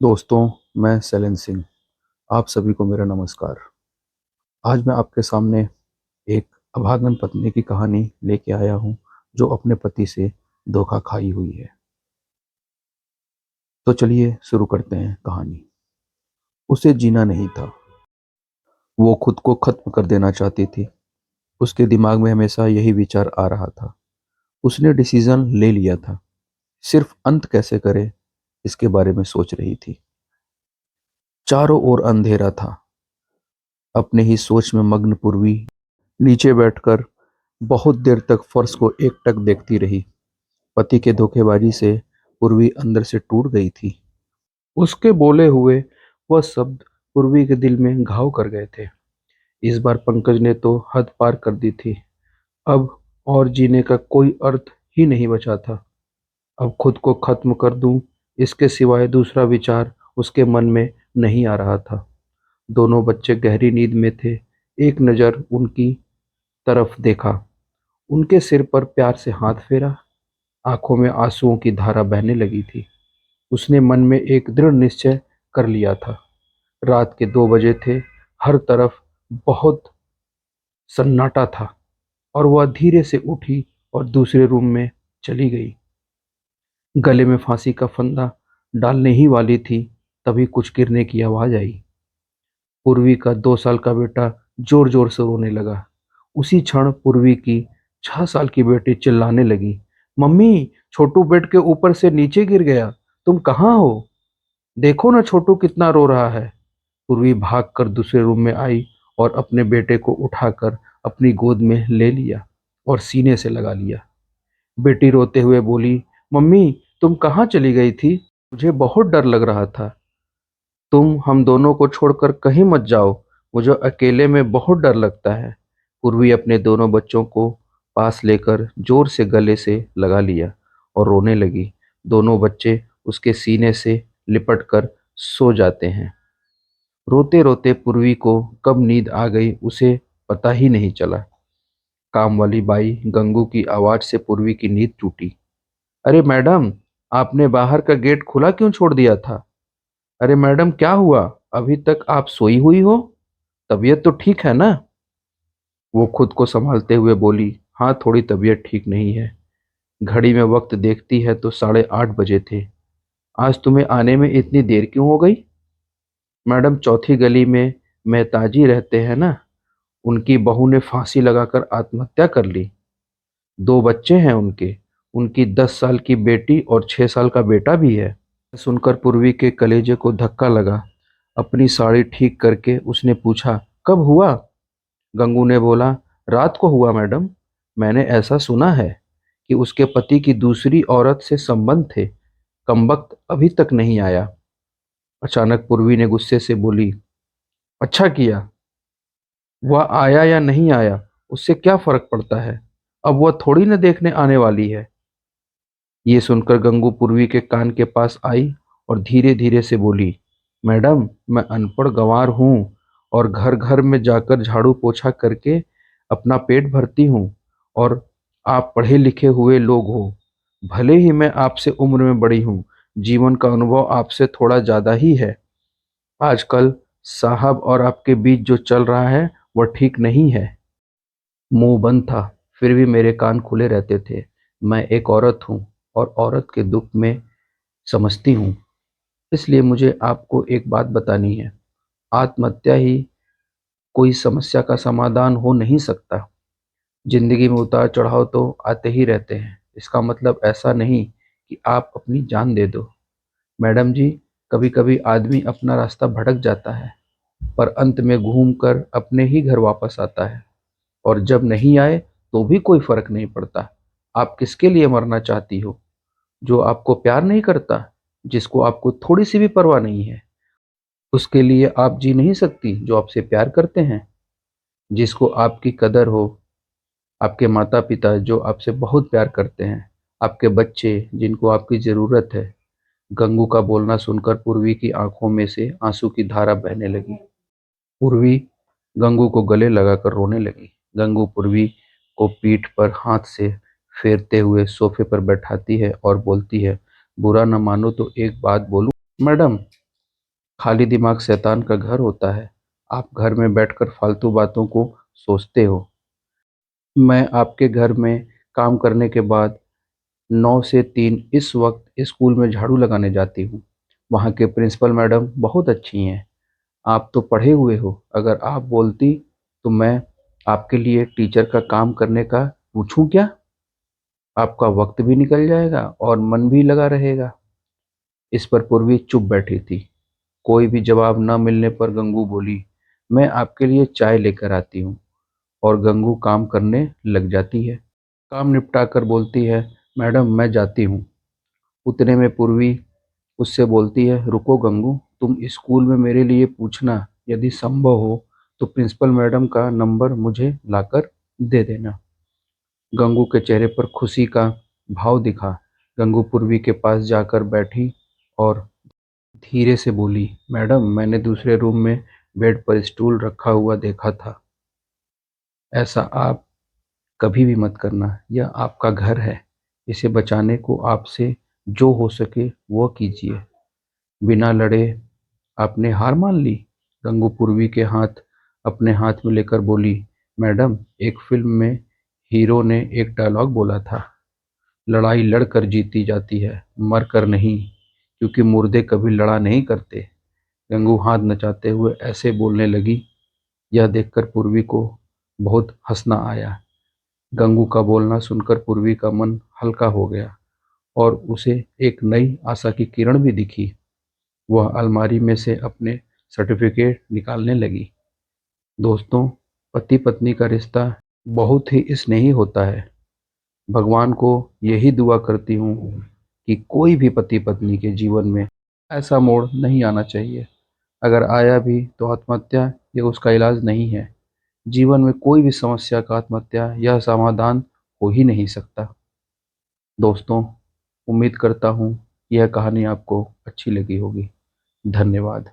दोस्तों, मैं सैलन सिंह। आप सभी को मेरा नमस्कार। आज मैं आपके सामने एक अभागन पत्नी की कहानी लेके आया हूँ जो अपने पति से धोखा खाई हुई है। तो चलिए शुरू करते हैं कहानी। उसे जीना नहीं था। वो खुद को खत्म कर देना चाहती थी। उसके दिमाग में हमेशा यही विचार आ रहा था। उसने डिसीजन ले लिया था, सिर्फ अंत कैसे करे इसके बारे में सोच रही थी। चारों ओर अंधेरा था। अपने ही सोच में मग्न पूर्वी नीचे बैठकर बहुत देर तक फर्श को एकटक देखती रही। पति के धोखेबाजी से पूर्वी अंदर से टूट गई थी। उसके बोले हुए वह शब्द पूर्वी के दिल में घाव कर गए थे। इस बार पंकज ने तो हद पार कर दी थी। अब और जीने का कोई अर्थ ही नहीं बचा था। अब खुद को खत्म कर दूं, इसके सिवाय दूसरा विचार उसके मन में नहीं आ रहा था। दोनों बच्चे गहरी नींद में थे। एक नज़र उनकी तरफ देखा, उनके सिर पर प्यार से हाथ फेरा। आंखों में आंसुओं की धारा बहने लगी थी। उसने मन में एक दृढ़ निश्चय कर लिया था। रात के 2 बजे थे। हर तरफ बहुत सन्नाटा था और वह धीरे से उठी और दूसरे रूम में चली गई। गले में फांसी का फंदा डालने ही वाली थी, तभी कुछ गिरने की आवाज आई। पूर्वी का 2 साल का बेटा जोर जोर से रोने लगा। उसी क्षण पूर्वी की 6 साल की बेटी चिल्लाने लगी, मम्मी, छोटू बेड के ऊपर से नीचे गिर गया। तुम कहाँ हो? देखो ना छोटू कितना रो रहा है। पूर्वी भागकर दूसरे रूम में आई और अपने बेटे को उठाकर अपनी गोद में ले लिया और सीने से लगा लिया। बेटी रोते हुए बोली, मम्मी, तुम कहाँ चली गई थी? मुझे बहुत डर लग रहा था। तुम हम दोनों को छोड़कर कहीं मत जाओ। मुझे अकेले में बहुत डर लगता है। पूर्वी अपने दोनों बच्चों को पास लेकर जोर से गले से लगा लिया और रोने लगी। दोनों बच्चे उसके सीने से लिपट कर सो जाते हैं। रोते रोते पूर्वी को कब नींद आ गई उसे पता ही नहीं चला। काम वाली बाई गंगू की आवाज से पूर्वी की नींद टूटी। अरे मैडम, आपने बाहर का गेट खुला क्यों छोड़ दिया था? अरे मैडम, क्या हुआ? अभी तक आप सोई हुई हो? तबीयत तो ठीक है ना? वो खुद को संभालते हुए बोली, हाँ, थोड़ी तबीयत ठीक नहीं है। घड़ी में वक्त देखती है तो 8:30 बजे थे। आज तुम्हें आने में इतनी देर क्यों हो गई? मैडम, चौथी गली में मेहताजी रहते हैं ना, उनकी बहू ने फांसी लगाकर आत्महत्या कर ली। 2 बच्चे हैं उनके। उनकी 10 साल की बेटी और 6 साल का बेटा भी है। सुनकर पूर्वी के कलेजे को धक्का लगा। अपनी साड़ी ठीक करके उसने पूछा, कब हुआ? गंगू ने बोला, रात को हुआ मैडम। मैंने ऐसा सुना है कि उसके पति की दूसरी औरत से संबंध थे। कमबख्त अभी तक नहीं आया। अचानक पूर्वी ने गुस्से से बोली, अच्छा किया। वह आया या नहीं आया, उससे क्या फर्क पड़ता है? अब वह थोड़ी न देखने आने वाली है। ये सुनकर गंगू पूर्वी के कान के पास आई और धीरे धीरे से बोली, मैडम, मैं अनपढ़ गंवार हूँ और घर घर में जाकर झाड़ू पोछा करके अपना पेट भरती हूँ, और आप पढ़े लिखे हुए लोग हो। भले ही मैं आपसे उम्र में बड़ी हूँ, जीवन का अनुभव आपसे थोड़ा ज़्यादा ही है। आजकल साहब और आपके बीच जो चल रहा है वह ठीक नहीं है। मुंह बंद था, फिर भी मेरे कान खुले रहते थे। मैं एक औरत हूँ और औरत के दुख में समझती हूँ। इसलिए मुझे आपको एक बात बतानी है। आत्महत्या ही कोई समस्या का समाधान हो नहीं सकता। जिंदगी में उतार चढ़ाव तो आते ही रहते हैं। इसका मतलब ऐसा नहीं कि आप अपनी जान दे दो। मैडम जी, कभी कभी आदमी अपना रास्ता भटक जाता है, पर अंत में घूम कर अपने ही घर वापस आता है। और जब नहीं आए तो भी कोई फर्क नहीं पड़ता। आप किसके लिए मरना चाहती हो? जो आपको प्यार नहीं करता, जिसको आपको थोड़ी सी भी परवाह नहीं है, उसके लिए आप जी नहीं सकती? जो आपसे प्यार करते हैं, जिसको आपकी कदर हो, आपके माता पिता जो आपसे बहुत प्यार करते हैं, आपके बच्चे जिनको आपकी ज़रूरत है। गंगू का बोलना सुनकर पूर्वी की आंखों में से आंसू की धारा बहने लगी। पूर्वी गंगू को गले लगाकर रोने लगी। गंगू पूर्वी को पीठ पर हाथ से फेरते हुए सोफे पर बैठाती है और बोलती है, बुरा न मानो तो एक बात बोलूं मैडम? खाली दिमाग शैतान का घर होता है। आप घर में बैठकर फालतू बातों को सोचते हो। मैं आपके घर में काम करने के बाद 9 से 3 इस वक्त स्कूल में झाड़ू लगाने जाती हूँ। वहाँ के प्रिंसिपल मैडम बहुत अच्छी हैं। आप तो पढ़े हुए हो, अगर आप बोलती तो मैं आपके लिए टीचर का काम करने का पूछूं क्या? आपका वक्त भी निकल जाएगा और मन भी लगा रहेगा। इस पर पूर्वी चुप बैठी थी। कोई भी जवाब न मिलने पर गंगू बोली, मैं आपके लिए चाय लेकर आती हूँ। और गंगू काम करने लग जाती है। काम निपटा कर बोलती है, मैडम मैं जाती हूँ। उतने में पूर्वी उससे बोलती है, रुको गंगू, तुम स्कूल में मेरे लिए पूछना, यदि संभव हो तो प्रिंसिपल मैडम का नंबर मुझे लाकर दे देना। गंगू के चेहरे पर खुशी का भाव दिखा। गंगू पूर्वी के पास जाकर बैठी और धीरे से बोली, मैडम मैंने दूसरे रूम में बेड पर स्टूल रखा हुआ देखा था। ऐसा आप कभी भी मत करना, यह आपका घर है। इसे बचाने को आपसे जो हो सके वो कीजिए। बिना लड़े आपने हार मान ली? गंगू पूर्वी के हाथ अपने हाथ में लेकर बोली, मैडम एक फिल्म में हीरो ने एक डायलॉग बोला था, लड़ाई लड़कर जीती जाती है, मर कर नहीं, क्योंकि मुर्दे कभी लड़ा नहीं करते। गंगू हाथ नचाते हुए ऐसे बोलने लगी। यह देखकर पूर्वी को बहुत हंसना आया। गंगू का बोलना सुनकर पूर्वी का मन हल्का हो गया और उसे एक नई आशा की किरण भी दिखी। वह अलमारी में से अपने सर्टिफिकेट निकालने लगी। दोस्तों, पति पत्नी का रिश्ता बहुत ही स्नेही होता है। भगवान को यही दुआ करती हूँ कि कोई भी पति पत्नी के जीवन में ऐसा मोड़ नहीं आना चाहिए। अगर आया भी तो आत्महत्या ये उसका इलाज नहीं है। जीवन में कोई भी समस्या का आत्महत्या यह समाधान हो ही नहीं सकता। दोस्तों, उम्मीद करता हूँ यह कहानी आपको अच्छी लगी होगी। धन्यवाद।